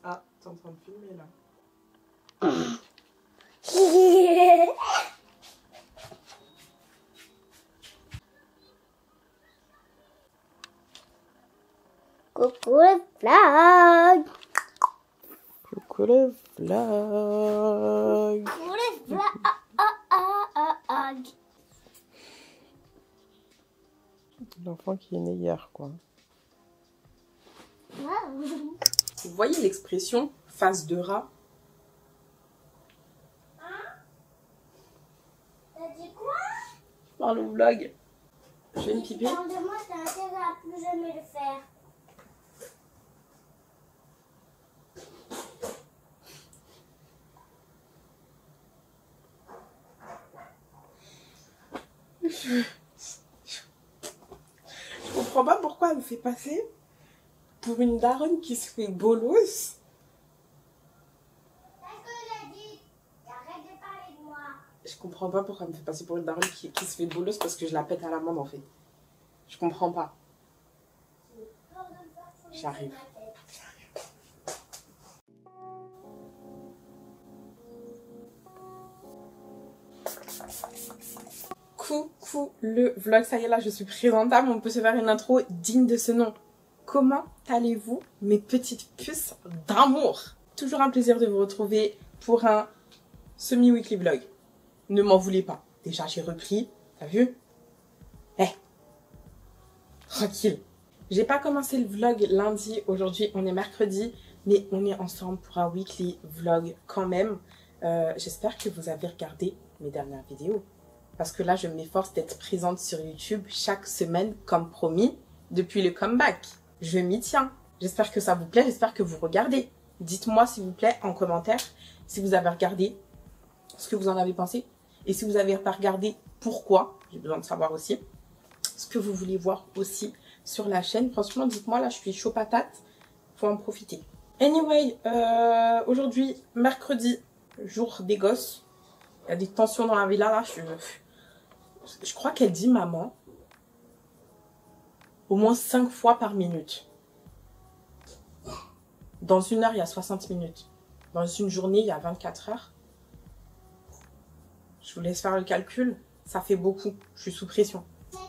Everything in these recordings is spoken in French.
Ah, t'es en train de filmer là. Coucou le vlog. Coucou le vlog. Coucou le vlog. L'enfant qui est né hier, quoi. Wow. Vous voyez l'expression face de rat? T'as dit quoi? Je parle au vlog. Je vais me piper. De moi, t'as intérêt à plus jamais le faire. Je comprends pas pourquoi elle me fait passer pour une daronne qui se fait bolos. Qu'est-ce que j'ai dit? Arrête de parler de moi. Je comprends pas pourquoi elle me fait passer pour une daronne qui se fait bolos parce que je la pète à l'amende en fait. Je comprends pas. J'arrive. Coucou le vlog, ça y est là je suis présentable, on peut se faire une intro digne de ce nom. Comment allez-vous mes petites puces d'amour? Toujours un plaisir de vous retrouver pour un semi-weekly vlog. Ne m'en voulez pas, déjà j'ai repris, t'as vu? Tranquille. J'ai pas commencé le vlog lundi, aujourd'hui on est mercredi, mais on est ensemble pour un weekly vlog quand même. J'espère que vous avez regardé mes dernières vidéos. Parce que là, je m'efforce d'être présente sur YouTube chaque semaine, comme promis, depuis le comeback. Je m'y tiens. J'espère que ça vous plaît, j'espère que vous regardez. Dites-moi, s'il vous plaît, en commentaire, si vous avez regardé, ce que vous en avez pensé. Et si vous n'avez pas regardé, pourquoi. J'ai besoin de savoir aussi. Ce que vous voulez voir aussi sur la chaîne. Franchement, dites-moi, là, je suis chaud patate. Faut en profiter. Anyway, aujourd'hui, mercredi, jour des gosses. Il y a des tensions dans la villa, là. Je crois qu'elle dit maman au moins 5 fois par minute. Dans une heure, il y a 60 minutes. Dans une journée, il y a 24 heures. Je vous laisse faire le calcul. Ça fait beaucoup. Je suis sous pression.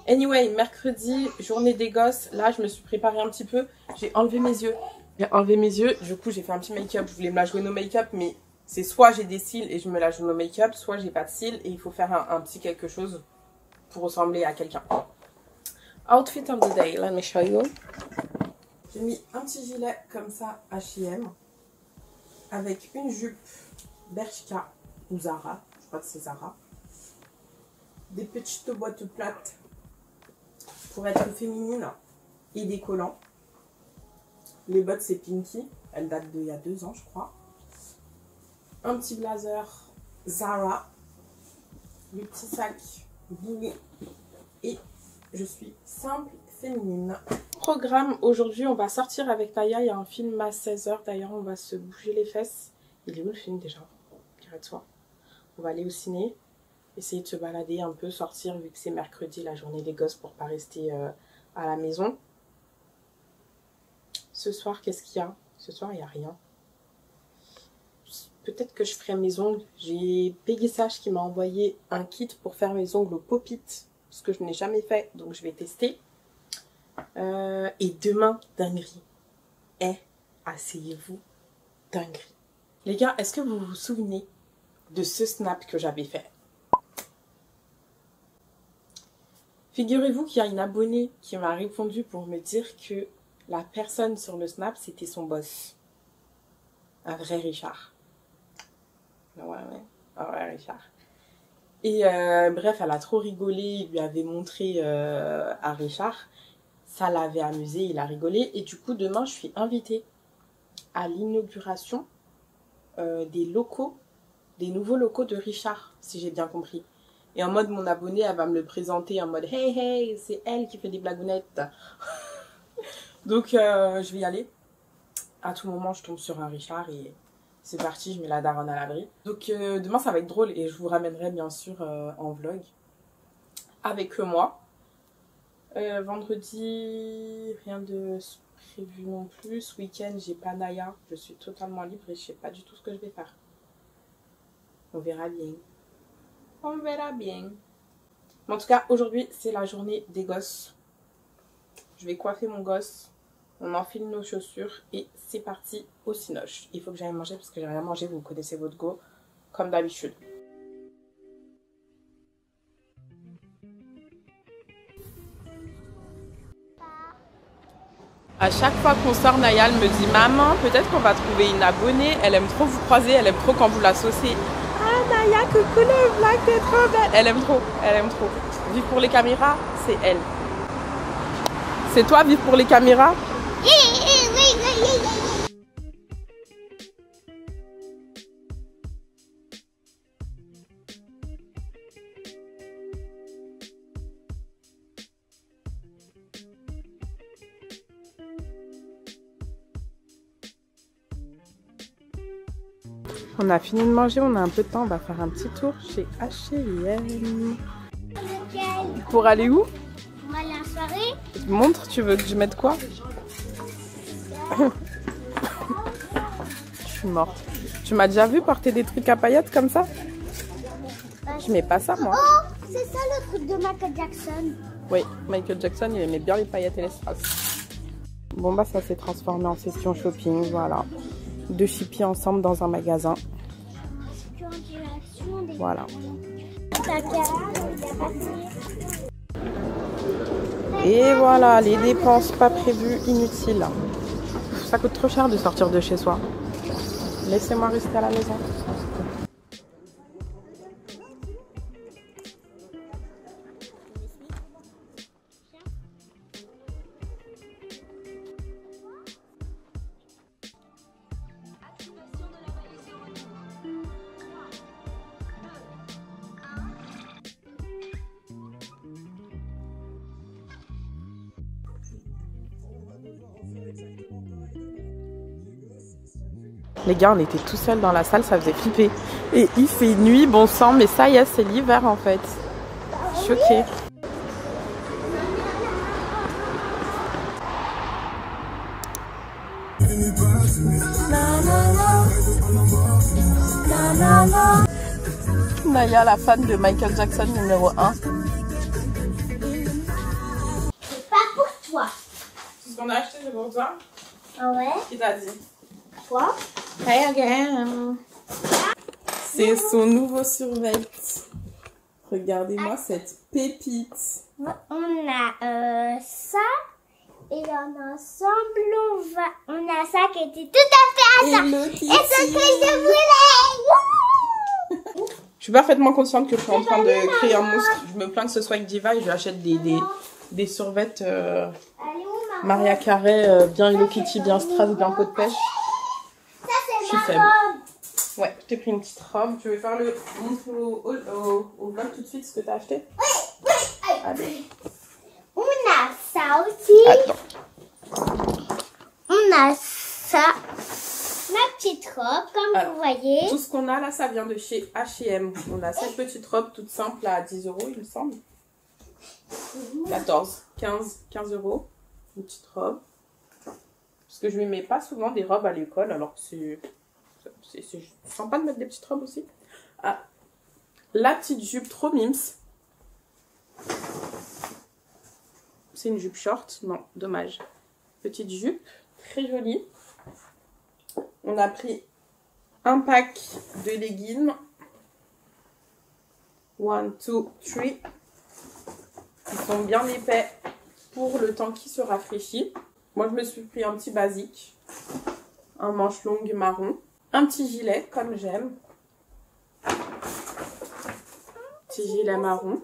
Anyway, mercredi, journée des gosses. Là, je me suis préparée un petit peu. J'ai enlevé mes yeux. J'ai enlevé mes yeux. Du coup, j'ai fait un petit make-up. Je voulais me la jouer no make-up, mais c'est soit j'ai des cils et je me la joue no make-up, soit j'ai pas de cils et il faut faire un petit quelque chose pour ressembler à quelqu'un. Outfit of the day, let me show you. J'ai mis un petit gilet comme ça H&M avec une jupe Bershka ou Zara, je crois que c'est Zara. Des petites boîtes plates pour être féminine et des collants. Les bottes c'est Pinky, elles datent d'il y a 2 ans je crois. Un petit blazer Zara, le petit sac Boulet et je suis simple féminine. Programme aujourd'hui, on va sortir avec Taya. Il y a un film à 16 h. D'ailleurs, on va se bouger les fesses. Il est où le film déjà? Arrête-toi. On va aller au ciné, essayer de se balader un peu, sortir vu que c'est mercredi, la journée des gosses, pour pas rester à la maison. Ce soir, qu'est-ce qu'il y a? Ce soir, il n'y a rien. Peut-être que je ferai mes ongles. J'ai Peggy Sage qui m'a envoyé un kit pour faire mes ongles au pop-it. Ce que je n'ai jamais fait, donc je vais tester. Et demain, dinguerie. Asseyez-vous, dinguerie. Les gars, est-ce que vous vous souvenez de ce snap que j'avais fait? Figurez-vous qu'il y a une abonnée qui m'a répondu pour me dire que la personne sur le snap, c'était son boss. Un vrai Richard. Ouais. Un vrai Richard. Et bref, elle a trop rigolé, il lui avait montré à Richard. Ça l'avait amusé, il a rigolé. Et du coup, demain, je suis invitée à l'inauguration des nouveaux locaux de Richard, si j'ai bien compris. Et en mode, mon abonnée, elle va me le présenter en mode « Hey, c'est elle qui fait des blagounettes ». Donc, je vais y aller. À tout moment, je tombe sur un Richard et c'est parti, je mets la daronne à l'abri. Donc, demain, ça va être drôle et je vous ramènerai bien sûr en vlog avec moi. Vendredi, rien de prévu non plus. Ce week-end, j'ai pas Naya. Je suis totalement libre et je sais pas du tout ce que je vais faire. On verra bien. On verra bien. Mais en tout cas, aujourd'hui, c'est la journée des gosses. Je vais coiffer mon gosse. On enfile nos chaussures et c'est parti au cinoche. Il faut que j'aille manger parce que j'ai rien mangé. Vous connaissez votre go, comme d'habitude. À chaque fois qu'on sort, Naya me dit « Maman, peut-être qu'on va trouver une abonnée. Elle aime trop vous croiser, elle aime trop quand vous la saucez. » Ah Naya, coucou le vlog, t'es trop belle. Elle aime trop, elle aime trop. Vivre pour les caméras, c'est elle. C'est toi, vivre pour les caméras? On a fini de manger, on a un peu de temps, on va faire un petit tour chez H&M. Pour aller où? On va aller en soirée. Montre, tu veux que je mette quoi? Je suis morte. Tu m'as déjà vu porter des trucs à paillettes comme ça? Je mets pas ça moi. Oh, c'est ça le truc de Michael Jackson. Oui, Michael Jackson, il aimait bien les paillettes et les strass. Bon bah ça s'est transformé en session shopping, voilà. Deux chippies ensemble dans un magasin. Voilà. Et voilà, les dépenses pas prévues, inutiles. Ça coûte trop cher de sortir de chez soi. Laissez-moi rester à la maison. Les gars, on était tout seuls dans la salle, ça faisait flipper. Et il fait nuit, bon sang, mais ça y est, c'est l'hiver en fait. Choquée. Naya, la fan de Michael Jackson numéro 1. C'est pas pour toi. C'est ce qu'on a acheté, c'est pour toi? Ah ouais? Qui t'a dit? Quoi? Hey again. C'est son nouveau survêt. Regardez-moi cette pépite. On a ça et ensemble on a ça qui était tout à fait à ça. Et ce que je voulais. Je suis parfaitement consciente que je suis en train de créer un monstre. Je me plains que ce soit avec Diva et je lui achète des survêtes Maria Carré, bien Hello Kitty, bien Strass, bien peau de pêche. Je suis faible. Ouais, je t'ai pris une petite robe. Tu veux faire le montre au vlog tout de suite ce que t'as acheté? Oui. Allez. On a ça aussi. Attends. On a ça. Ma petite robe, comme Alors, vous voyez. Tout ce qu'on a là, ça vient de chez H&M. On a cette petite robe toute simple à 10 €, il me semble. 14, 15 €. Une petite robe. Parce que je ne mets pas souvent des robes à l'école, alors que c'est sympa de mettre des petites robes aussi. Ah, la petite jupe trop mims. C'est une jupe short, non, dommage. Petite jupe, très jolie. On a pris un pack de leggings. 1, 2, 3. Ils sont bien épais pour le temps qui se rafraîchit. Moi, je me suis pris un petit basique. Un manche longue marron. Un petit gilet, comme j'aime. Petit gilet marron.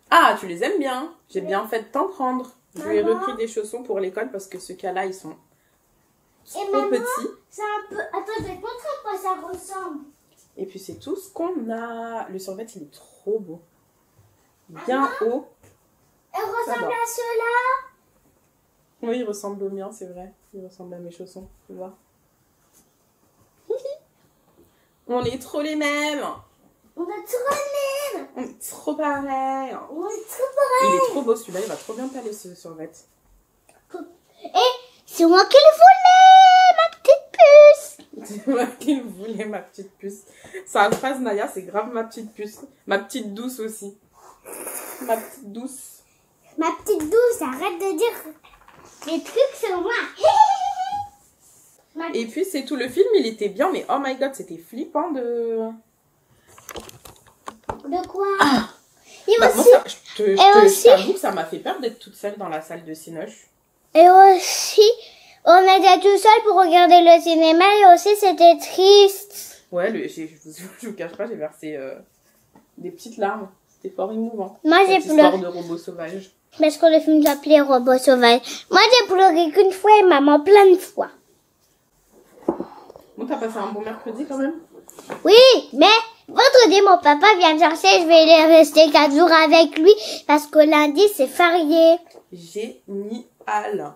Ah, tu les aimes bien. J'ai bien fait de t'en prendre. Je lui ai repris des chaussons pour l'école parce que ce cas-là, ils sont trop petits. C'est un peu... Attends, je vais te montrer à quoi ça ressemble. Et puis, c'est tout ce qu'on a. Le survêt, il est trop beau. Bien haut. Elle ressemble à ceux-là. Oui, il ressemble au mien, c'est vrai. Il ressemble à mes chaussons, tu vois. On est trop les mêmes. On a trop les mêmes. On est trop pareils. On est trop pareils. Il est trop beau celui-là, il va trop bien t'aller ce survêt. C'est moi qui le voulais, ma petite puce. C'est moi qui le voulais, ma petite puce. Sa phrase, Naya, c'est grave ma petite puce. Ma petite douce aussi. Ma petite douce. Ma petite douce, arrête de dire des trucs sur moi. Et puis c'est tout, le film il était bien, mais oh my god, c'était flippant de... De quoi? Et bah, aussi, moi, je t'avoue que ça m'a fait peur d'être toute seule dans la salle de Cinoche. Et aussi, on était tout seul pour regarder le cinéma et aussi c'était triste. Ouais, je vous cache pas, j'ai versé des petites larmes. C'était fort émouvant. Moi j'ai pleuré. Histoire de robots sauvages. Parce que le film s'appelait Robot Sauvage. Moi j'ai pleuré qu'une fois et maman plein de fois. Bon, t'as passé un bon mercredi quand même? Oui, mais vendredi mon papa vient me chercher, je vais aller rester 4 jours avec lui parce que lundi c'est férié. Génial.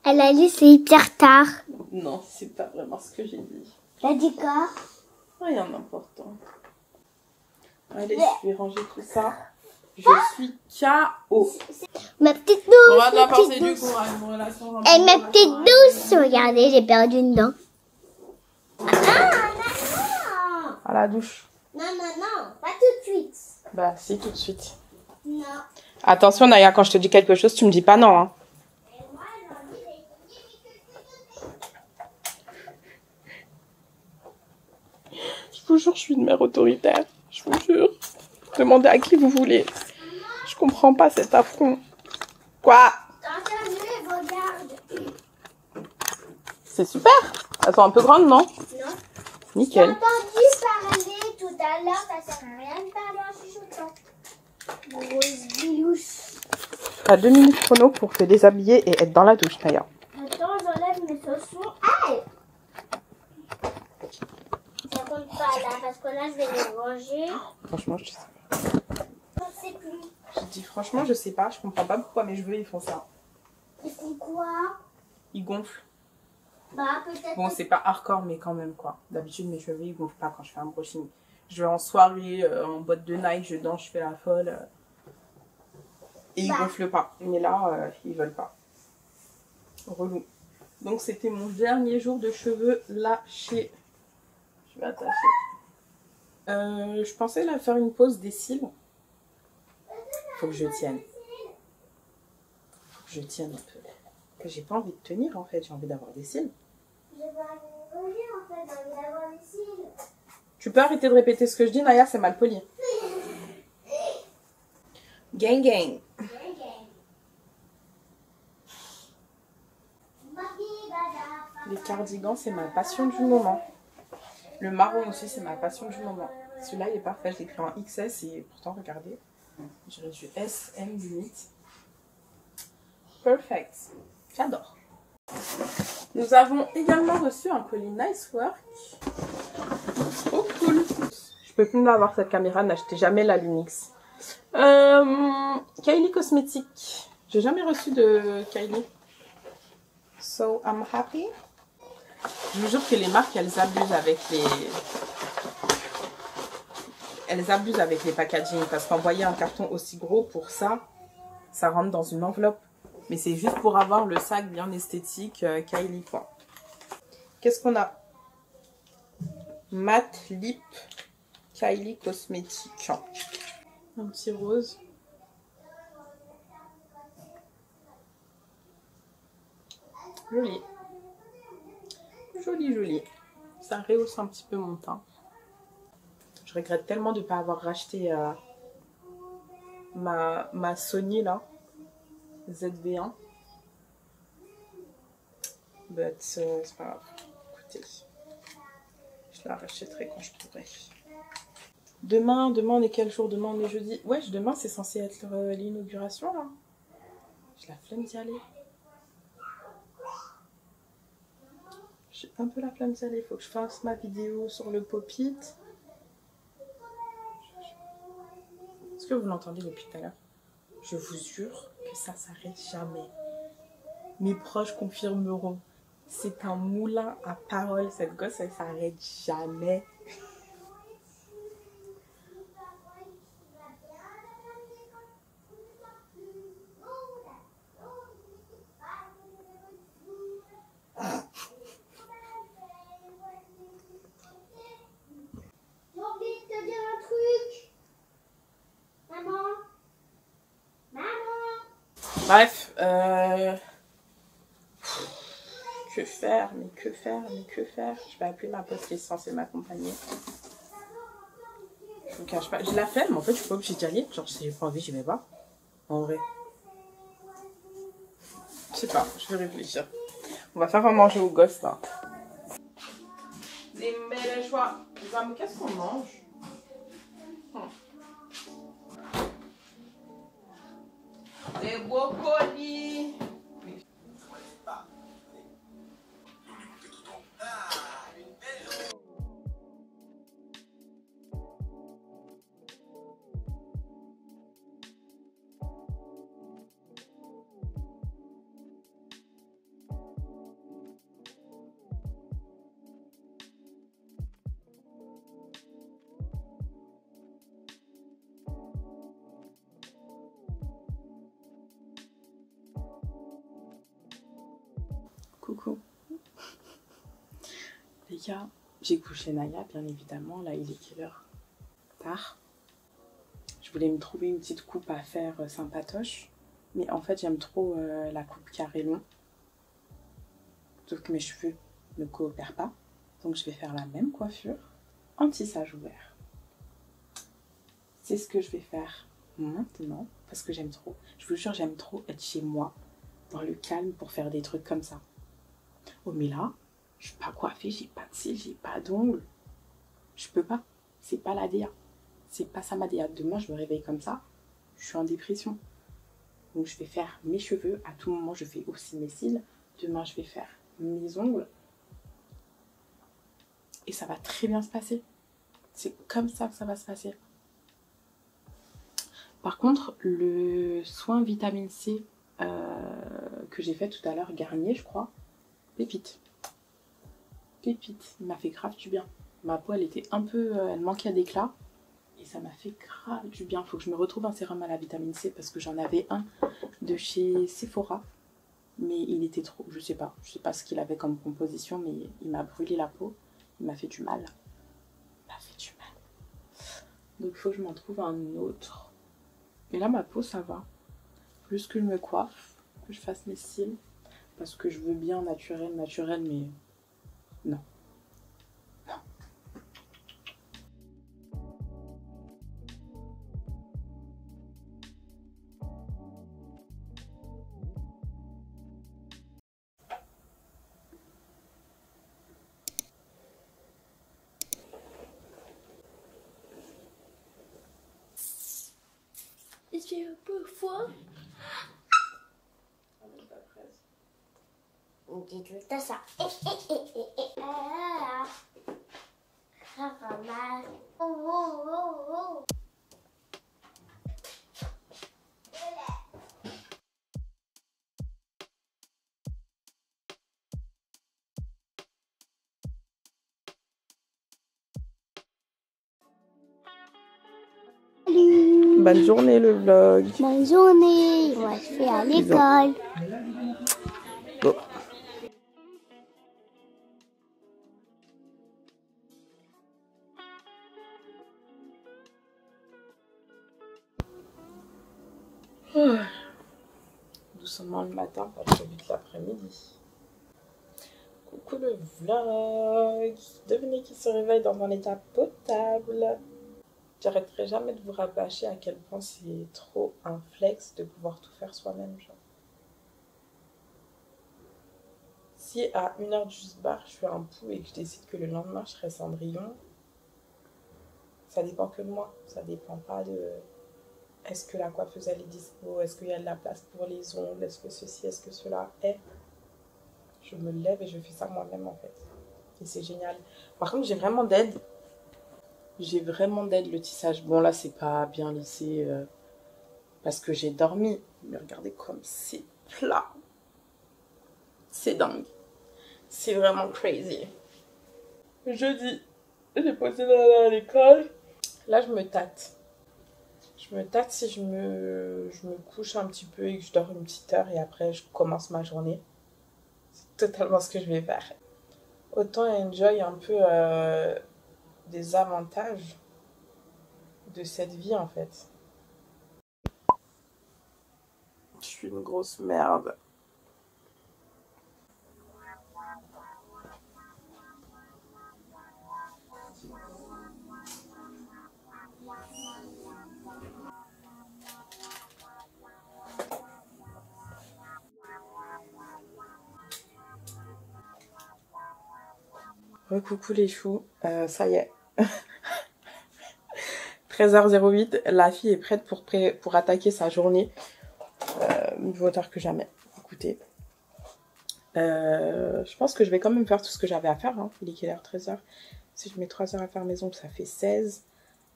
Elle a dit c'est hyper tard. Non, c'est pas vraiment ce que j'ai dit. T'as dit quoi? Rien d'important. Allez, je vais ranger tout ça. Je suis KO. Ma petite douce. On va de la ma petite pensée du douce. courage. Une relation. Et ma petite douce, regardez, j'ai perdu une dent. Ah, non. À la douche. Non, pas tout de suite. Bah, si, tout de suite. Non. Attention, Naya, quand je te dis quelque chose, tu me dis pas non. Hein. Je vous jure, je suis une mère autoritaire. Je vous jure. Demandez à qui vous voulez. Je comprends pas cet affront. Quoi? Regarde. C'est super. Elles sont un peu grandes, non? Non. Nickel. J'ai entendu parler tout à l'heure, ça sert à rien de parler en chuchotant. Grosse bilouche. T'as 2 minutes chrono pour te déshabiller et être dans la douche, Naya. Attends, j'enlève mes chaussons. Aïe! Ça compte pas là, parce que là, je vais les ranger. Franchement, je sais pas. Je sais plus. Je dis franchement, je sais pas. Je comprends pas pourquoi mes cheveux ils font ça. Ils font quoi? Ils gonflent. Bah, peut-être. Bon, c'est pas hardcore, mais quand même, quoi. D'habitude, mes cheveux, ils gonflent pas quand je fais un brushing. Je vais en soirée, en boîte de night, je danse, je fais la folle. Et ils gonflent pas. Mais là, ils veulent pas. Relou. Donc, c'était mon dernier jour de cheveux lâchés. Je vais attacher. Je pensais là faire une pause des cils. Faut que je tienne. Faut que je tienne un peu. J'ai pas envie de tenir, en fait. J'ai envie d'avoir des cils. J'ai pas envie de bouger, en fait, j'ai envie d'avoir des cils. Tu peux arrêter de répéter ce que je dis, Naya, c'est mal poli. Gang gang. Les cardigans, c'est ma passion du moment. Le marron aussi, c'est ma passion du moment. Celui-là, il est parfait. Je l'ai pris en XS et pourtant, regardez, j'ai du SM limite. Perfect. J'adore. Nous avons également reçu un colis Nice Work. Trop cool. Je peux plus me l'avoir cette caméra, n'achetez jamais la Lumix. Kylie Cosmétiques. J'ai jamais reçu de Kylie. So I'm happy. Je vous jure que les marques, elles abusent avec les... Elles abusent avec les packaging. Parce qu'envoyer un carton aussi gros pour ça, ça rentre dans une enveloppe. Mais c'est juste pour avoir le sac bien esthétique Kylie, quoi. Qu'est-ce qu'on a? Matte Lip Kylie Cosmétique. Un petit rose. Joli. Joli, joli. Ça rehausse un petit peu mon teint. Je regrette tellement de ne pas avoir racheté ma Sony là. ZV1. But c'est pas grave. Écoutez. Je la rachèterai quand je pourrai. Demain, on est quel jour? Demain, on est jeudi. Ouais, demain, c'est censé être l'inauguration, là. J'ai la flemme d'y aller. J'ai un peu la flemme d'y aller. Il faut que je fasse ma vidéo sur le pop-it. Est-ce que vous l'entendez depuis tout à l'heure? Je vous jure que ça s'arrête jamais. Mes proches confirmeront. C'est un moulin à paroles. Cette gosse, elle s'arrête jamais. Bref, que faire, mais que faire, mais que faire. Je vais appeler ma pote qui est censée m'accompagner. Je vous cache pas, je la flemme, mais en fait je suis pas obligée d'y aller. Genre si j'ai pas envie, j'y vais pas. En vrai. Je sais pas, je vais réfléchir. On va faire à manger aux gosses là. Des belles choix. Mais qu'est-ce qu'on mange? Des brocolis. Coucou. Les gars, j'ai couché Naya, bien évidemment. Là, il est quelle heure? Tard. Je voulais me trouver une petite coupe à faire sympatoche. Mais en fait, j'aime trop la coupe carré long. Sauf que mes cheveux ne coopèrent pas. Donc, je vais faire la même coiffure en tissage ouvert. C'est ce que je vais faire maintenant. Parce que j'aime trop. Je vous jure, j'aime trop être chez moi. Dans le calme pour faire des trucs comme ça. Oh mais là, je suis pas coiffée, j'ai pas de cils, j'ai pas d'ongles. Je peux pas. C'est pas la DA. C'est pas ça ma DA. Demain, je me réveille comme ça. Je suis en dépression. Donc, je vais faire mes cheveux. À tout moment, je fais aussi mes cils. Demain, je vais faire mes ongles. Et ça va très bien se passer. C'est comme ça que ça va se passer. Par contre, le soin vitamine C que j'ai fait tout à l'heure, Garnier, je crois, pépite. Pépite. Il m'a fait grave du bien. Ma peau, elle était un peu... elle manquait d'éclat. Et ça m'a fait grave du bien. Faut que je me retrouve un sérum à la vitamine C parce que j'en avais un de chez Sephora. Mais il était trop... Je sais pas ce qu'il avait comme composition, mais il m'a brûlé la peau. Il m'a fait du mal. Il m'a fait du mal. Donc il faut que je m'en trouve un autre. Et là, ma peau, ça va. Plus que je me coiffe, que je fasse mes cils. Parce que je veux bien naturel, mais non. Non. J'ai un peu froid. Dis tout à ça. Ça va mal. Oh. Salut. Bonne journée le vlog. Bonne journée. Moi je vais à l'école. Bon. Doucement le matin, pas trop vite l'après-midi. Coucou le vlog. Devenez qui se réveille dans un état potable. J'arrêterai jamais de vous rabâcher à quel point c'est trop un flex de pouvoir tout faire soi-même. Genre. Si à 1h du bar je fais un pouls et que je décide que le lendemain je serai Cendrillon, ça dépend que de moi. Ça dépend pas de est-ce que la coiffeuse elle est dispo, est-ce qu'il y a de la place pour les ongles, est-ce que ceci, est-ce que cela est. Je me lève et je fais ça moi-même en fait. Et c'est génial. Par contre j'ai vraiment d'aide. J'ai vraiment d'aide le tissage. Bon là c'est pas bien lissé parce que j'ai dormi. Mais regardez comme c'est plat. C'est dingue. C'est vraiment crazy. Jeudi, j'ai posé Nana à l'école. Là je me tâte. Je me tâte si je me couche un petit peu et que je dors une petite heure et après je commence ma journée. C'est totalement ce que je vais faire. Autant enjoy un peu des avantages de cette vie en fait. Je suis une grosse merde. Coucou les choux, ça y est. 13h08, la fille est prête pour attaquer sa journée. Mieux vaut tard que jamais. Écoutez. Je pense que je vais quand même faire tout ce que j'avais à faire. Hein. Il est quelle heure? 13h. Si je mets 3 heures à faire mes ongles, ça fait 16.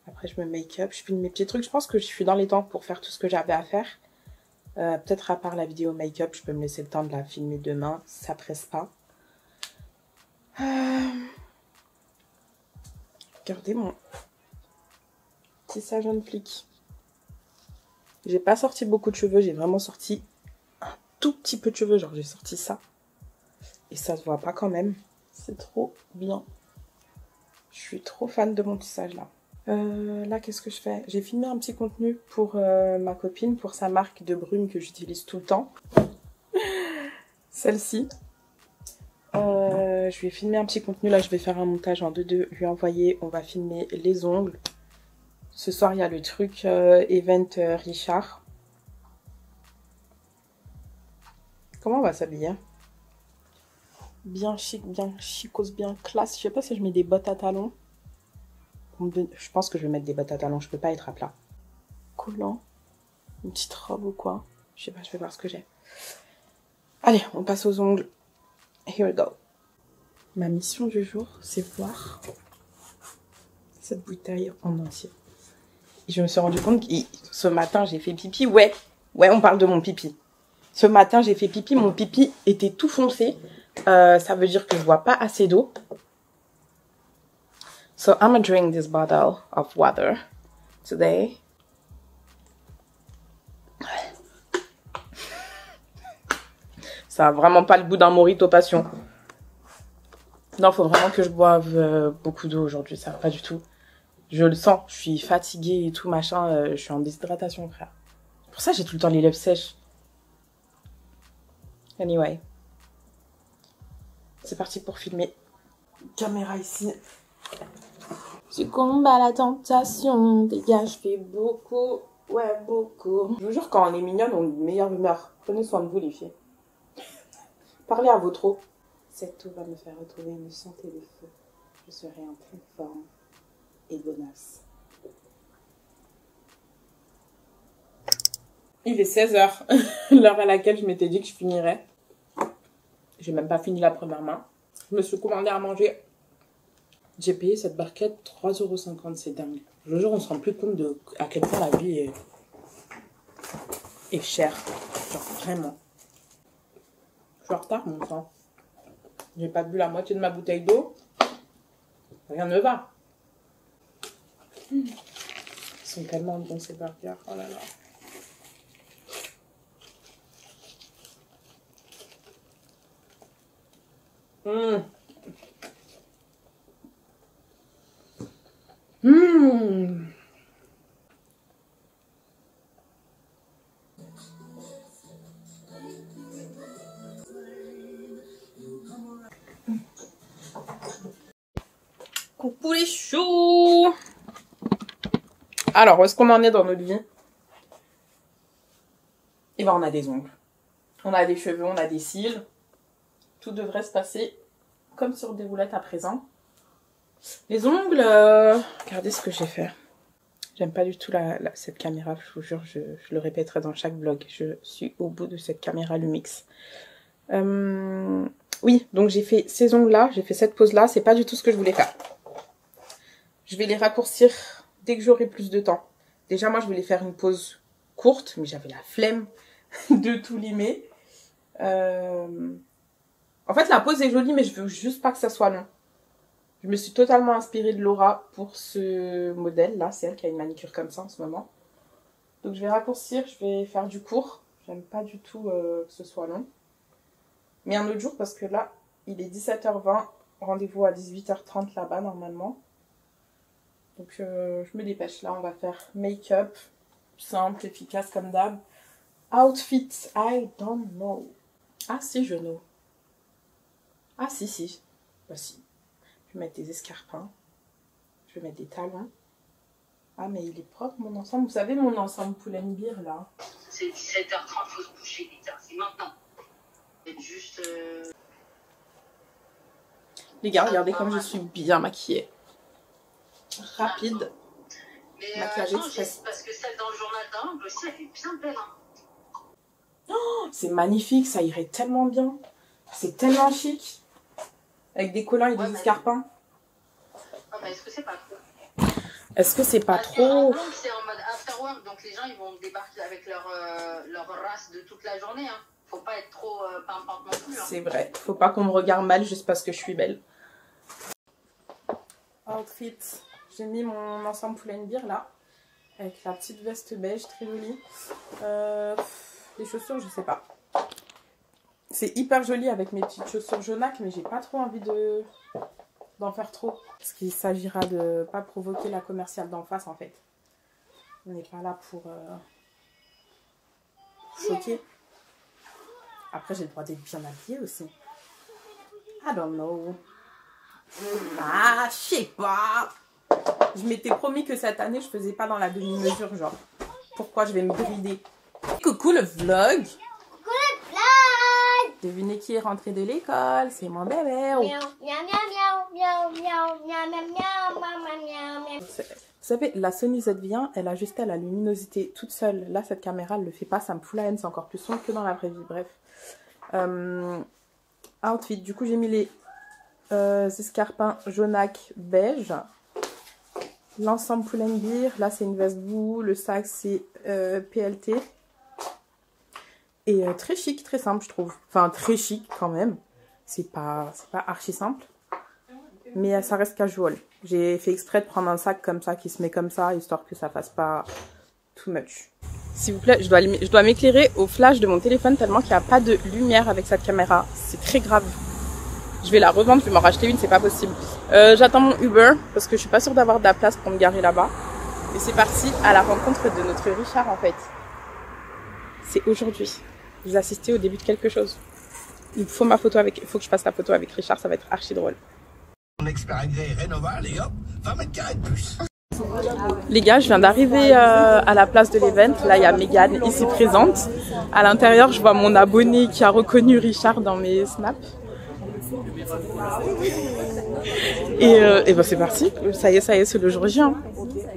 Après, je me make-up, je filme mes petits trucs. Je pense que je suis dans les temps pour faire tout ce que j'avais à faire. Peut-être à part la vidéo make-up, je peux me laisser le temps de la filmer demain. Ça presse pas. Regardez mon tissage jeune flic. J'ai pas sorti beaucoup de cheveux, j'ai vraiment sorti un tout petit peu de cheveux. Genre, j'ai sorti ça. Et ça se voit pas quand même. C'est trop bien. Je suis trop fan de mon tissage là. Là, qu'est-ce que je fais? J'ai filmé un petit contenu pour ma copine, pour sa marque de brume que j'utilise tout le temps. Celle-ci. Je lui ai filmé un petit contenu. Là, je vais faire un montage en 2-2, lui envoyer. On va filmer les ongles. Ce soir, il y a le truc Event Richard. Comment on va s'habiller? Bien chic, bien chicose, bien classe. Je sais pas si je mets des bottes à talons. Je pense que je vais mettre des bottes à talons. Je peux pas être à plat. Collant. Une petite robe ou quoi. Je sais pas, je vais voir ce que j'ai. Allez, on passe aux ongles. Here we go. Ma mission du jour, c'est voir cette bouteille en entier. Et je me suis rendu compte que ce matin, j'ai fait pipi. Ouais, on parle de mon pipi. Ce matin, j'ai fait pipi. Mon pipi était tout foncé. Ça veut dire que je bois pas assez d'eau. So, I'm gonna drink this bottle of water today. Ça a vraiment pas le goût d'un mojito passion. Non, faut vraiment que je boive beaucoup d'eau aujourd'hui. Ça va pas du tout. Je le sens. Je suis fatiguée et tout, machin. Je suis en déshydratation, frère. Pour ça, j'ai tout le temps les lèvres sèches. Anyway. C'est parti pour filmer. Caméra ici. Succombe à la tentation. Dégage, fais beaucoup. Ouais, beaucoup. Je vous jure, quand on est mignonne, on est de meilleure humeur. Prenez soin de vous, les filles. Parlez à votre eau. Cette eau va me faire retrouver une santé de feu. Je serai en pleine forme et bonasse. Il est 16h, l'heure à laquelle je m'étais dit que je finirais. J'ai même pas fini la première main. Je me suis commandé à manger. J'ai payé cette barquette 3,50 €, c'est dingue. Le jour, on se rend plus compte de à quel point la vie est chère. Genre, vraiment. Je suis en retard, mon sang. J'ai pas bu la moitié de ma bouteille d'eau. Rien ne va. Ils sont tellement bons, ces burgers. Oh là là. Coucou les choux. Alors, où est-ce qu'on en est dans notre vie? Et ben, on a des ongles. On a des cheveux, on a des cils. Tout devrait se passer comme sur des roulettes à présent. Les ongles, regardez ce que j'ai fait. J'aime pas du tout cette caméra, je vous jure, je le répéterai dans chaque vlog. Je suis au bout de cette caméra Lumix. Oui, donc j'ai fait ces ongles-là, j'ai fait cette pose-là. C'est pas du tout ce que je voulais faire. Je vais les raccourcir dès que j'aurai plus de temps. Déjà, moi, je voulais faire une pose courte, mais j'avais la flemme de tout limer. En fait, la pose est jolie, mais je veux juste pas que ça soit long. Je me suis totalement inspirée de Laura pour ce modèle-là. C'est elle qui a une manicure comme ça en ce moment. Donc, je vais raccourcir, je vais faire du court. J'aime pas du tout que ce soit long. Mais un autre jour, parce que là, il est 17h20. Rendez-vous à 18h30 là-bas, normalement. Donc, je me dépêche. Là, on va faire make-up. Simple, efficace comme d'hab. Outfit, I don't know. Ah si, je know. Ah si. Bah si. Je vais mettre des escarpins. Je vais mettre des talons. Ah mais il est propre mon ensemble. Vous savez mon ensemble Pull&Bear là. C'est 17h30, faut se coucher vite. C'est maintenant. C'est juste... Les gars, regardez comme je suis bien maquillée. Rapide. Mais maquillage non, express. parce que celle dans le journal d'un aussi, elle est bien belle. Hein. Oh, c'est magnifique, ça irait tellement bien. C'est tellement chic. Avec des collants et des escarpins. Ah, mais est-ce que c'est pas trop? Est-ce que c'est pas Parce trop... c'est en mode after work, donc les gens ils vont débarquer avec leur race de toute la journée. Hein. Faut pas être trop pimpante non plus. Hein. C'est vrai, faut pas qu'on me regarde mal juste parce que je suis belle. Outfit, j'ai mis mon ensemble Pull&Bear là, avec la petite veste beige très jolie. Les chaussures, je sais pas. C'est hyper joli avec mes petites chaussures jaunâtres, mais j'ai pas trop envie d'en faire trop. Parce qu'il s'agira de pas provoquer la commerciale d'en face en fait. On n'est pas là pour choquer. Après, j'ai le droit d'être bien habillée aussi. I don't know. Ah, je sais pas. Je m'étais promis que cette année, je faisais pas dans la demi-mesure, genre. Pourquoi je vais me brider? Coucou le vlog. Coucou le vlog. Devinez qui est rentré de l'école? C'est mon bébé. Miaou, miaou, miaou, miaou, miaou, miaou, miaou, miaou, miaou, miaou. Vous savez, la Sony ZV-1, elle ajustait la luminosité toute seule. Là, cette caméra, elle le fait pas. Ça me fout la haine. C'est encore plus sombre que dans la vraie vie. Bref. Outfit. Du coup, j'ai mis les escarpins jaunac beige. L'ensemble Pull&Bear. Là, c'est une veste boue. Le sac, c'est PLT. Et très chic, très simple, je trouve. Enfin, très chic quand même. C'est pas archi simple. Mais ça reste casual. J'ai fait exprès de prendre un sac comme ça, qui se met comme ça, histoire que ça fasse pas too much. S'il vous plaît, je dois m'éclairer au flash de mon téléphone tellement qu'il n'y a pas de lumière avec cette caméra. C'est très grave. Je vais la revendre, je vais m'en racheter une, c'est pas possible. J'attends mon Uber, parce que je suis pas sûre d'avoir de la place pour me garer là-bas. Et c'est parti à la rencontre de notre Richard, en fait. C'est aujourd'hui. Vous assistez au début de quelque chose. Il faut ma photo avec... Il faut que je fasse la photo avec Richard, ça va être archi drôle. Mon expert agréé Rénoval et hop, 20 mètres carrés de plus. Les gars, je viens d'arriver à la place de l'event. Là, il y a Mégane ici présente. À l'intérieur, je vois mon abonné qui a reconnu Richard dans mes snaps. Et ben c'est parti. Ça y est, c'est le jour J. Hein.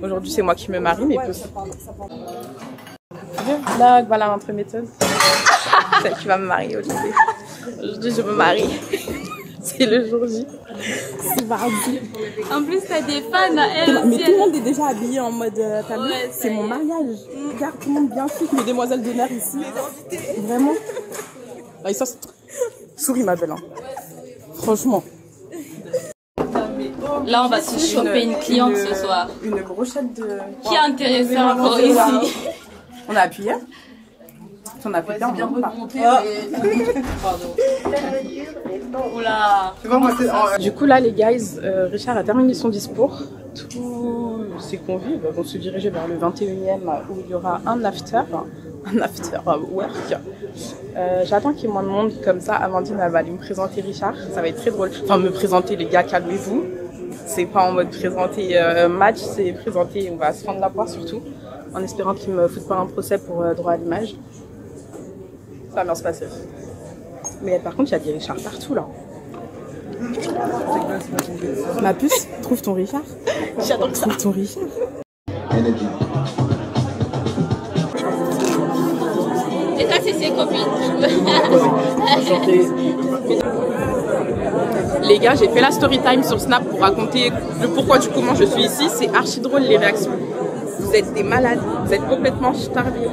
Aujourd'hui, c'est moi qui me marie, mais peu. Le vlog, voilà notre méthode. Celle qui va me marier aujourd'hui. Aujourd'hui, je me marie. C'est le jour J. C'est mardi. En plus, t'as des fans à elle. Mais tout le monde est déjà habillé en mode tableau. Ouais, c'est mon mariage. Regarde, tout le monde bien chic, mes demoiselles d'honneur ici. Vraiment. Là, ça, souris ma belle. Hein. Franchement. Là, on va se choper une cliente ce soir. Une brochette de... Qui est intéressée encore ici? On a appuyé. On a appuyé, bien remonté. Pardon. Oula. Du coup là les guys, Richard a terminé son discours. Tous ses convives vont se diriger vers le 21e où il y aura un after work. J'attends qu'il y ait moins de monde comme ça. Amandine elle va aller me présenter Richard, ça va être très drôle. Enfin me présenter les gars, calmez-vous. C'est pas en mode présenter match, c'est présenter, on va se prendre la poire surtout. En espérant qu'il me foute pas un procès pour droit à l'image. Ça va bien se passer. Mais par contre, il y a des Richard partout là. Ma puce, trouve ton Richard. J'adore ça. Trouve ton Richard. Et ça, c'est ses copines. Les gars, j'ai fait la story time sur Snap pour raconter le pourquoi du comment je suis ici. C'est archi drôle les réactions. Vous êtes des malades, vous êtes complètement starvés.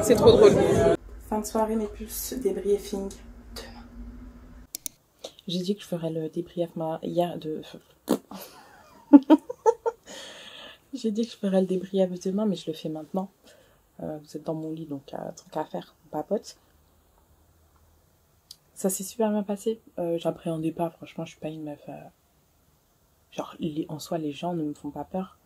C'est trop drôle. Fin de soirée, mes puces, débriefing demain. J'ai dit que je ferais le débrief hier de... J'ai dit que je ferais le débrief demain, mais je le fais maintenant. Vous êtes dans mon lit, donc truc à faire, on papote. Ça s'est super bien passé. J'appréhendais pas, franchement, je suis pas une meuf... Genre, en soi, les gens ne me font pas peur.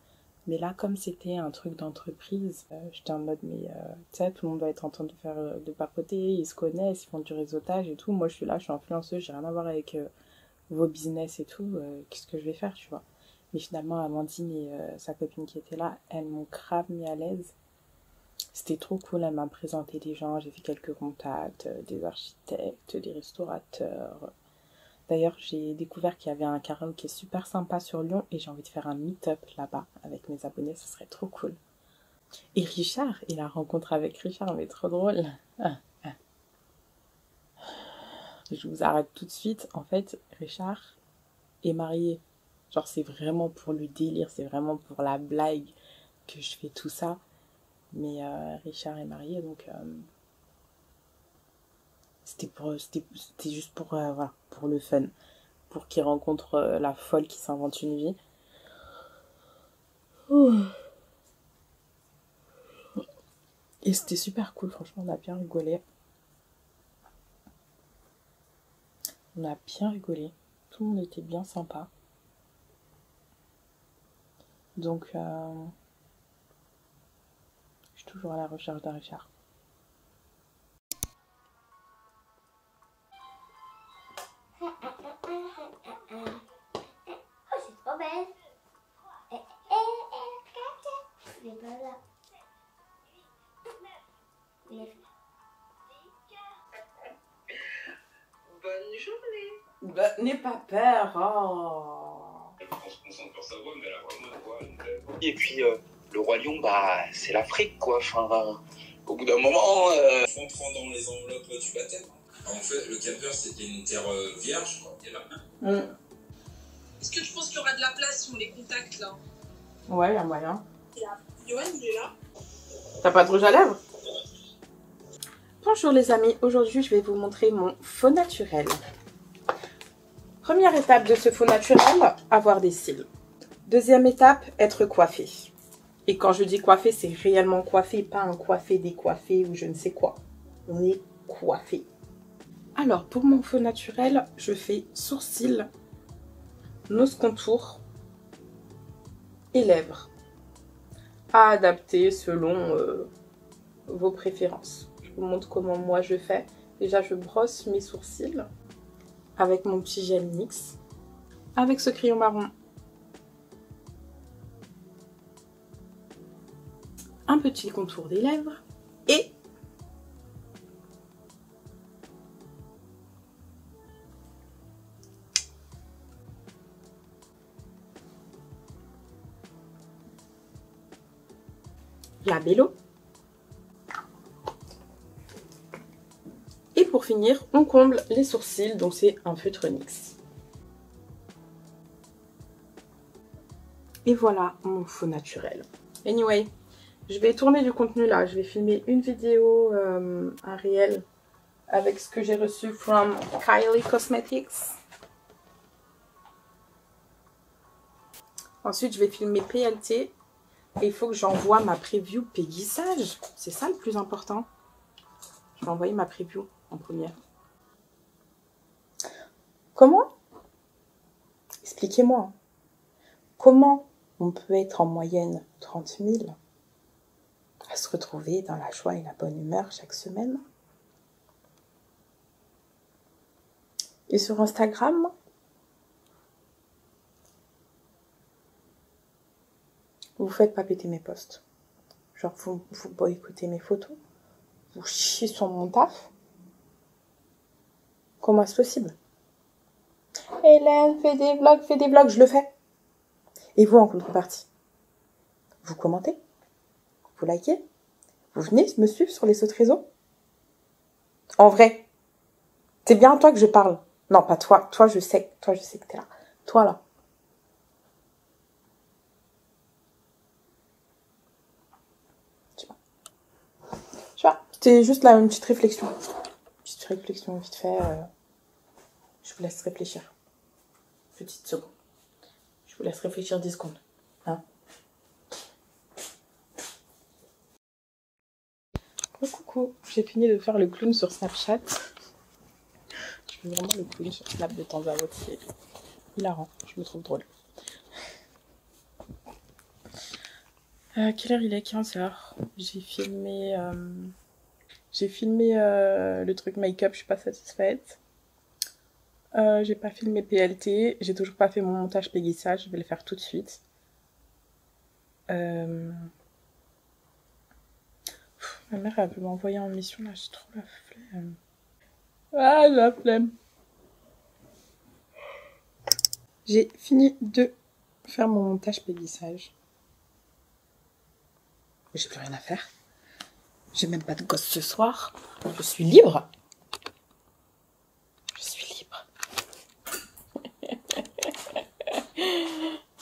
Mais là, comme c'était un truc d'entreprise, j'étais en mode, mais tu sais, tout le monde va être en train de faire de papoter, ils se connaissent, ils font du réseautage et tout. Moi, je suis là, je suis influenceuse, j'ai rien à voir avec vos business et tout. Qu'est-ce que je vais faire, tu vois? Mais finalement, Amandine et sa copine qui étaient là, elles m'ont grave mis à l'aise. C'était trop cool, elle m'a présenté des gens, j'ai fait quelques contacts, des architectes, des restaurateurs. D'ailleurs, j'ai découvert qu'il y avait un karaoké super sympa sur Lyon et j'ai envie de faire un meet-up là-bas avec mes abonnés, ce serait trop cool. Et Richard, et la rencontre avec Richard, mais trop drôle. Je vous arrête tout de suite. En fait, Richard est marié. Genre, c'est vraiment pour le délire, c'est vraiment pour la blague que je fais tout ça. Mais Richard est marié, donc c'était juste pour, voilà, pour le fun. Pour qu'il rencontre la folle qui s'invente une vie. Et c'était super cool, franchement, on a bien rigolé. On a bien rigolé. Tout le monde était bien sympa. Donc, je suis toujours à la recherche d'un Richard. Oh, c'est trop belle. Elle est pas là. Bonne journée. Bah, n'aie pas peur. Oh. Et puis le roi lion, bah c'est l'Afrique quoi. Enfin, au bout d'un moment, Fontrant dans les enveloppes du baptême. En fait, le camper c'était une terre vierge, quoi. Il y avait rien. Est-ce que tu penses qu'il y aura de la place sur les contacts là? Ouais, il y a moyen. Yoann, il est là. T'as pas de rouge à lèvres? Bonjour les amis, aujourd'hui je vais vous montrer mon faux naturel. Première étape de ce faux naturel, avoir des cils. Deuxième étape, être coiffé. Et quand je dis coiffé, c'est réellement coiffé, pas un coiffé décoiffé ou je ne sais quoi. On est coiffé. Alors pour mon faux naturel, je fais sourcils, nose contour et lèvres. À adapter selon vos préférences. Je vous montre comment moi je fais. Déjà, je brosse mes sourcils avec mon petit gel NYX, avec ce crayon marron. Un petit contour des lèvres et la bello. Et pour finir, on comble les sourcils, donc c'est un feutre NYX. Et voilà mon faux naturel. Anyway, je vais tourner du contenu là. Je vais filmer une vidéo, un réel, avec ce que j'ai reçu from Kylie Cosmetics. Ensuite, je vais filmer PLT. Et il faut que j'envoie ma preview Péguissage. C'est ça le plus important. Je vais envoyer ma preview en première. Comment? Expliquez-moi. Comment on peut être en moyenne 30 000 à se retrouver dans la joie et la bonne humeur chaque semaine? Et sur Instagram, vous faites pas péter mes posts. Genre, vous boycottez mes photos. Vous chiez sur mon taf. Comment est-ce possible? Hélène, fais des vlogs, je le fais. Et vous, en contrepartie, vous commentez, vous likez, vous venez me suivre sur les autres réseaux. En vrai, c'est bien à toi que je parle. Non, pas toi. Toi, je sais que t'es là. Toi, là. Tu vois, c'était juste là une petite réflexion. Petite réflexion vite fait. Je vous laisse réfléchir. Petite seconde. Je vous laisse réfléchir 10 secondes. Hein? Oh, coucou. J'ai fini de faire le clown sur Snapchat. Je fais vraiment le clown sur Snap de temps à autre. C'est hilarant. Je me trouve drôle. Quelle heure il est? 15h. J'ai filmé le truc make-up, je suis pas satisfaite. J'ai pas filmé PLT, j'ai toujours pas fait mon montage Peggy-Sage, je vais le faire tout de suite. Ma mère elle veut m'envoyer en mission là, j'ai trop la flemme. Ah, la flemme. J'ai fini de faire mon montage Peggy-Sage. J'ai plus rien à faire. J'ai même pas de gosse ce soir. Je suis libre. Je suis libre.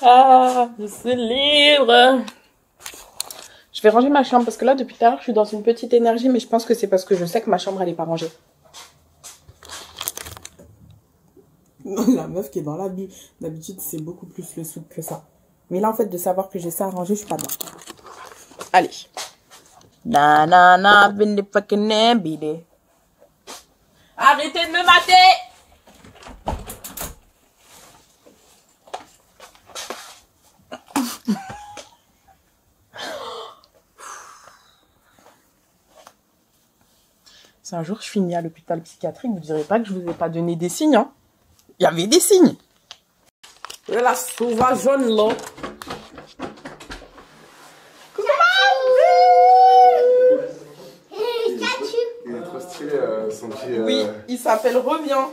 Ah, je suis libre. Je vais ranger ma chambre parce que là, depuis tout à l'heure, je suis dans une petite énergie, mais je pense que c'est parce que je sais que ma chambre, elle est pas rangée. La meuf qui est dans l'abus, d'habitude, c'est beaucoup plus le soupe que ça. Mais là, en fait, de savoir que j'ai ça à ranger, je suis pas bien. Allez. Na na na, been the fucking nabby. Arrêtez de me mater! Si un jour je finis à l'hôpital psychiatrique, vous ne direz pas que je vous ai pas donné des signes, hein. Il y avait des signes. Et la sauvage jaune là. Il est trop stylé, son petit... Oui, il s'appelle Reviens.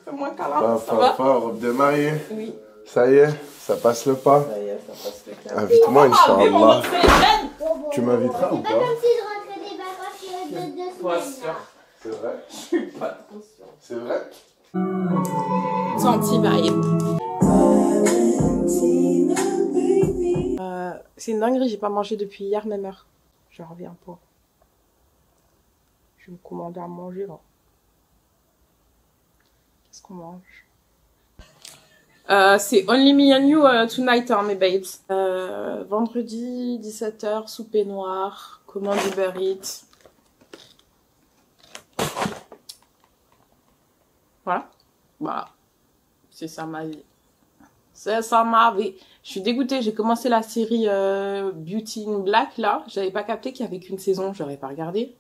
Fais-moi câlin, ça va? Robe de mariée. Oui. Ça y est, ça passe le pas. Ça y est, ça passe le cap. Invite-moi, Inch'Allah. Tu Oh, m'inviteras ou c'est pas pas? comme si je rentrais des vacances de 2 Pas semaines. sûr. C'est vrai? Je suis pas trop sûre. C'est vrai? Anti-vibe. C'est une dinguerie, j'ai pas mangé depuis hier même heure. Je reviens pas. Je vais me commander à manger là. Qu'est-ce qu'on mange? C'est Only Me and You tonight, hein, mes babes. Vendredi, 17h, souper noir, commande Uber Eats. Voilà. Voilà. C'est ça ma vie. C'est ça ma vie. Je suis dégoûtée, j'ai commencé la série Beauty in Black là. J'avais pas capté qu'il y avait qu'une saison, j'aurais pas regardé.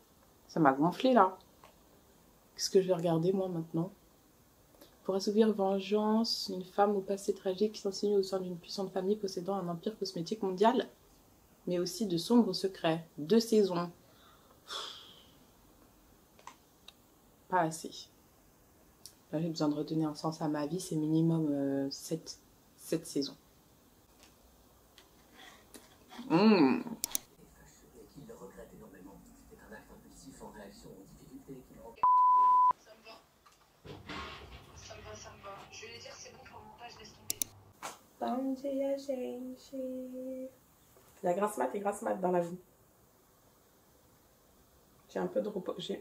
Ça m'a gonflé là. Qu'est-ce que je vais regarder moi maintenant? Pour assouvir vengeance, une femme au passé tragique qui s'insinue au sein d'une puissante famille possédant un empire cosmétique mondial, mais aussi de sombres secrets. 2 saisons. Pas assez. Là, j'ai besoin de redonner un sens à ma vie, c'est minimum 7 saisons. Mmh. Ça me va. Je vais lui dire c'est bon pour le montage, laisse tomber. Bom dia, gente. Il y a grasse mat et grasse mat dans la vie.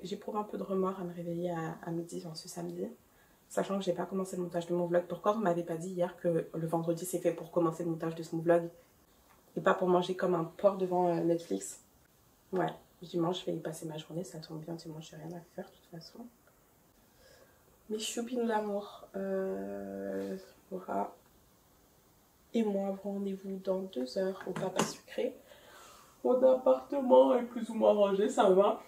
J'éprouve un peu de remords à me réveiller à midi, genre ce samedi. Sachant que j'ai pas commencé le montage de mon vlog. Pourquoi vous m'avez pas dit hier que le vendredi c'est fait pour commencer le montage de ce vlog et pas pour manger comme un porc devant Netflix? Ouais, dimanche je vais y passer ma journée, ça tombe bien, dimanche j'ai rien à faire de toute façon. Mes choupines d'amour, Laura et moi avons rendez-vous dans 2 heures au Papa Sucré. Mon appartement est plus ou moins rangé, ça va.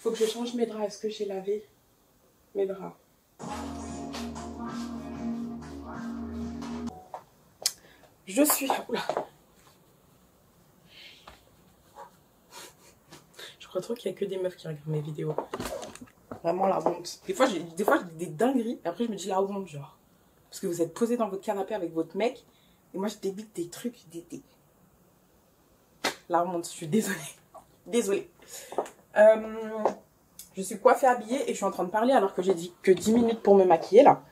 Faut que je change mes draps. Est-ce que j'ai lavé mes draps? Je suis... Oula. Je crois trop qu'il n'y a que des meufs qui regardent mes vidéos. Vraiment la honte. Des fois, j'ai des dingueries. Et après, je me dis la honte, genre. Parce que vous êtes posé dans votre canapé avec votre mec. Et moi, je débite des trucs. La honte, je suis désolée. Désolée. Je suis coiffée, habillée et je suis en train de parler alors que j'ai dit que 10 minutes pour me maquiller là.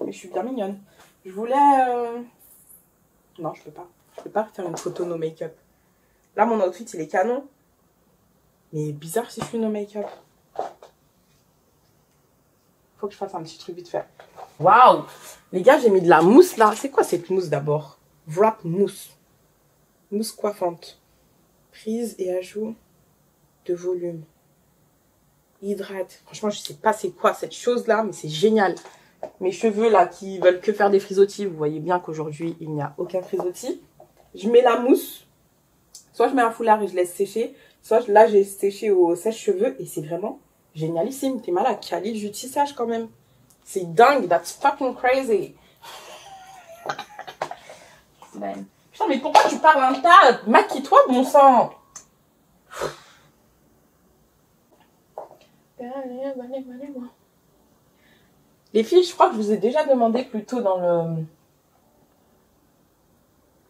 Mais je suis bien mignonne. Je voulais... Non, je peux pas. Je peux pas faire une photo no make-up. Là, mon outfit, il est canon. Mais bizarre si je suis no make-up. Faut que je fasse un petit truc vite fait. Waouh! Les gars, j'ai mis de la mousse là. C'est quoi cette mousse d'abord? Wrap mousse. Mousse coiffante. Prise et ajout de volume. Hydrate. Franchement, je sais pas c'est quoi cette chose là, mais c'est génial. Mes cheveux là qui veulent que faire des frisottis, vous voyez bien qu'aujourd'hui il n'y a aucun frisottis. Je mets la mousse Soit je mets un foulard et je laisse sécher, soit là j'ai séché au sèche-cheveux et c'est vraiment génialissime. T'es malade, qualité du tissage quand même. C'est dingue, that's fucking crazy. Putain, mais pourquoi tu parles un tas? Maquille-toi, bon sang. Les filles, je crois que je vous ai déjà demandé plus tôt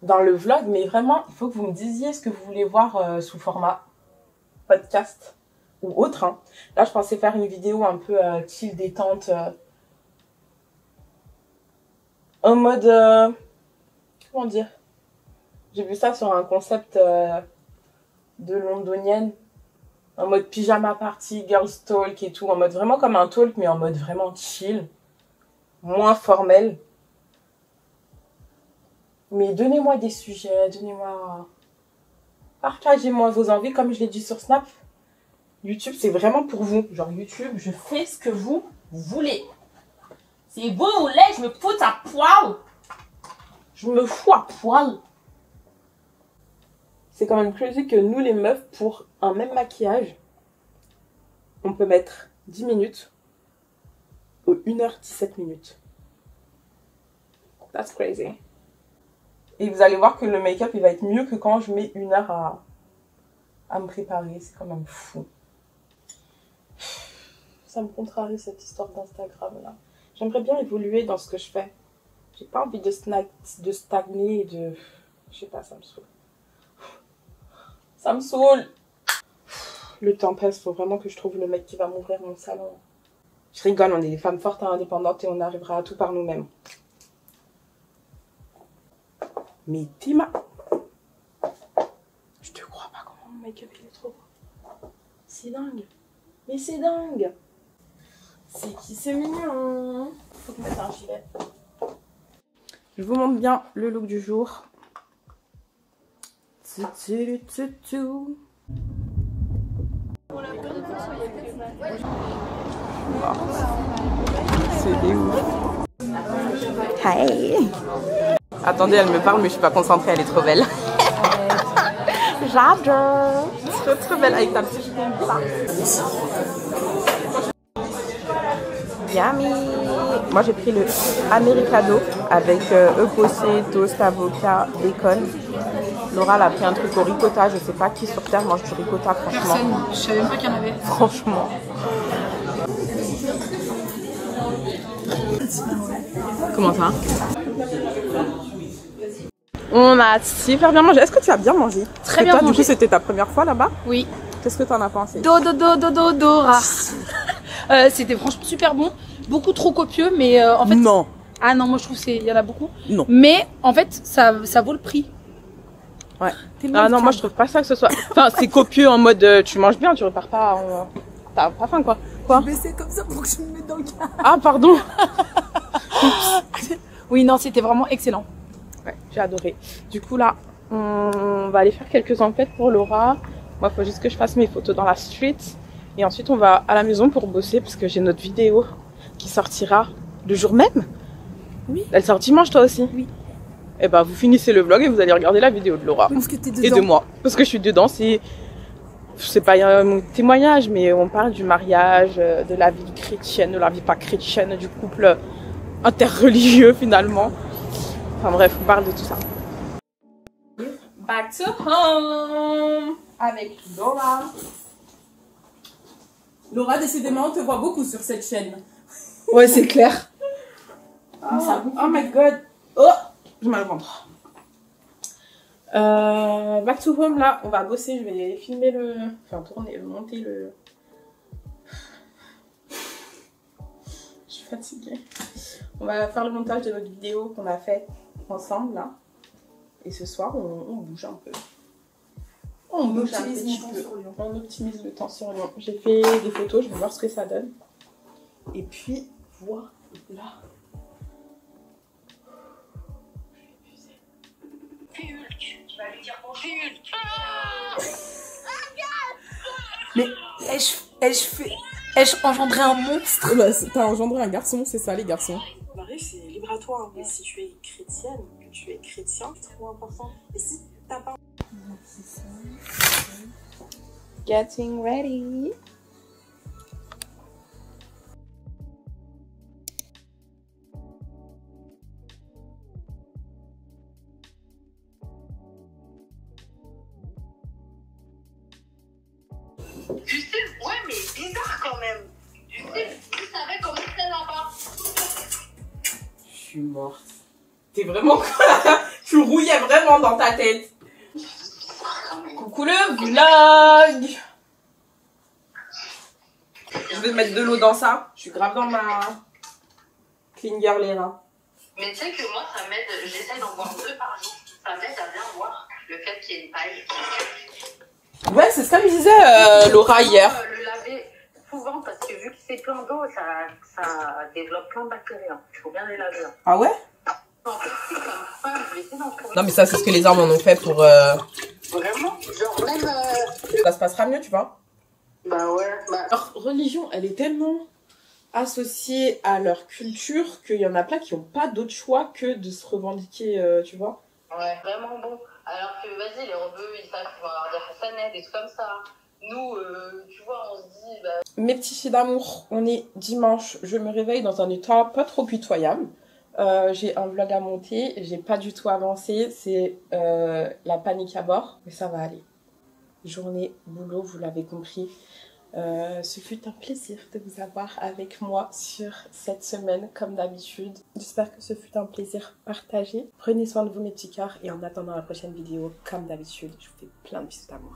dans le vlog, mais vraiment, il faut que vous me disiez ce que vous voulez voir sous format podcast ou autre. Hein. Là, je pensais faire une vidéo un peu chill, détente, en mode... comment dire? J'ai vu ça sur un concept de londonienne, en mode pyjama party, girls talk et tout, en mode vraiment comme un talk, mais en mode vraiment chill, moins formel. Mais donnez-moi des sujets, partagez-moi vos envies, comme je l'ai dit sur Snap. YouTube, c'est vraiment pour vous. Genre YouTube, je fais ce que vous voulez. Si vous voulez, je me fous à poil. Je me fous à poil. C'est quand même crazy que nous, les meufs, pour un même maquillage, on peut mettre 10 minutes ou 1h17 minutes. That's crazy. Et vous allez voir que le make-up, il va être mieux que quand je mets 1 heure à me préparer. C'est quand même fou. Ça me contrarie, cette histoire d'Instagram, là. J'aimerais bien évoluer dans ce que je fais. J'ai pas envie de stagner et de... Je sais pas, ça me saoule. Ça me saoule. Le temps passe, faut vraiment que je trouve le mec qui va m'ouvrir mon salon. Je rigole, on est des femmes fortes et indépendantes et on arrivera à tout par nous-mêmes. Mais Tima, je te crois pas comment mon make-up il est trop beau. C'est dingue. Mais c'est dingue. C'est qui, c'est mignon. Faut que je mette un gilet. Je vous montre bien le look du jour. C'est des ouf. Hi. Attendez, elle me parle mais je suis pas concentrée, elle est trop belle. J'adore. Trop belle avec ta petite pompe. Yummy. Moi j'ai pris le americano avec œufs pochés, toast, avocat, bacon. Laura elle a pris un truc au ricotta, je sais pas qui sur terre mange du ricotta franchement. Personne, je savais même pas qu'il y en avait. Franchement. Comment ça? On a super bien mangé. Est-ce que tu as bien mangé? Très bien mangé. Du mangé. coup, c'était ta première fois là-bas? Oui. Qu'est-ce que tu en as pensé? Dora. C'était franchement super bon. Beaucoup trop copieux, mais en fait... Non. Ah non, moi je trouve qu'il y en a beaucoup. Non. Mais en fait, ça vaut le prix. Ouais. Ah non, moi je trouve pas ça que ce soit... Enfin, c'est copieux en mode tu manges bien, tu repars pas... T'as pas faim quoi. Quoi? Mais c'est comme ça pour que je me mette dans le cas. Ah pardon. Oui, non, c'était vraiment excellent. Ouais, j'ai adoré. Du coup là, on va aller faire quelques enquêtes pour Laura. Moi, il faut juste que je fasse mes photos dans la street. Et ensuite, on va à la maison pour bosser parce que j'ai notre vidéo qui sortira le jour même. Oui. Elle sort dimanche, toi aussi? Oui. Et bah, vous finissez le vlog et vous allez regarder la vidéo de Laura. Oui, parce que t'es dedans. Et de moi. Parce que je suis dedans. C'est pas mon témoignage, mais on parle du mariage, de la vie chrétienne, de la vie pas chrétienne, du couple interreligieux finalement. Enfin bref, on parle de tout ça. Back to home avec Laura. Laura, décidément, on te voit beaucoup sur cette chaîne. Ouais, c'est clair. Oh my god. Oh, j'ai mal au ventre. Back to home, là, on va bosser. Je vais filmer monter le... Je suis fatiguée. On va faire le montage de notre vidéo qu'on a fait ensemble, là. Et ce soir, on bouge un peu. On optimise le temps sur Lyon. On optimise le temps sur Lyon. J'ai fait des photos, je vais voir ce que ça donne. Et puis, voilà. Mais ai-je engendré un monstre? Bah, t'as engendré un garçon, c'est ça les garçons. Marie, c'est libre à toi, hein. Mais si tu es chrétienne, que tu es chrétien, c'est trop important. Et si t'as pas... Getting ready. Tu sais, ouais, mais bizarre quand même. Tu sais, tu savais comment c'était là-bas. Je suis morte. T'es vraiment... tu rouillais vraiment dans ta tête. Coucou le vlog. Je vais mettre de l'eau dans ça. Je suis grave dans ma clean girl là. Mais tu sais que moi, ça m'aide. J'essaie d'en boire 2 par jour. Ça m'aide à bien voir le fait qu'il y ait une paille. Ouais, c'est ce qu'elle me disait Laura hier. Le laver souvent parce que vu que c'est plein d'eau, ça développe plein de bactéries. Il faut bien les laver. Ah ouais? Non mais ça c'est ce que les hommes en ont fait pour... Vraiment? Genre même... Ça se passera mieux, tu vois? Bah ouais. Leur religion, elle est tellement associée à leur culture qu'il y en a plein qui n'ont pas d'autre choix que de se revendiquer, tu vois? Ouais, vraiment bon. Alors que vas-y, les rebeux, ils savent qu'ils vont avoir des hassanets, des trucs comme ça. Nous, tu vois, on se dit... Bah... Mes petits filles d'amour, on est dimanche, je me réveille dans un état pas trop pitoyable. J'ai un vlog à monter, j'ai pas du tout avancé, c'est la panique à bord, mais ça va aller. Journée, boulot, vous l'avez compris. Ce fut un plaisir de vous avoir avec moi sur cette semaine, comme d'habitude. J'espère que ce fut un plaisir partagé. Prenez soin de vous mes petits cœurs et en attendant la prochaine vidéo, comme d'habitude, je vous fais plein de bisous d'amour.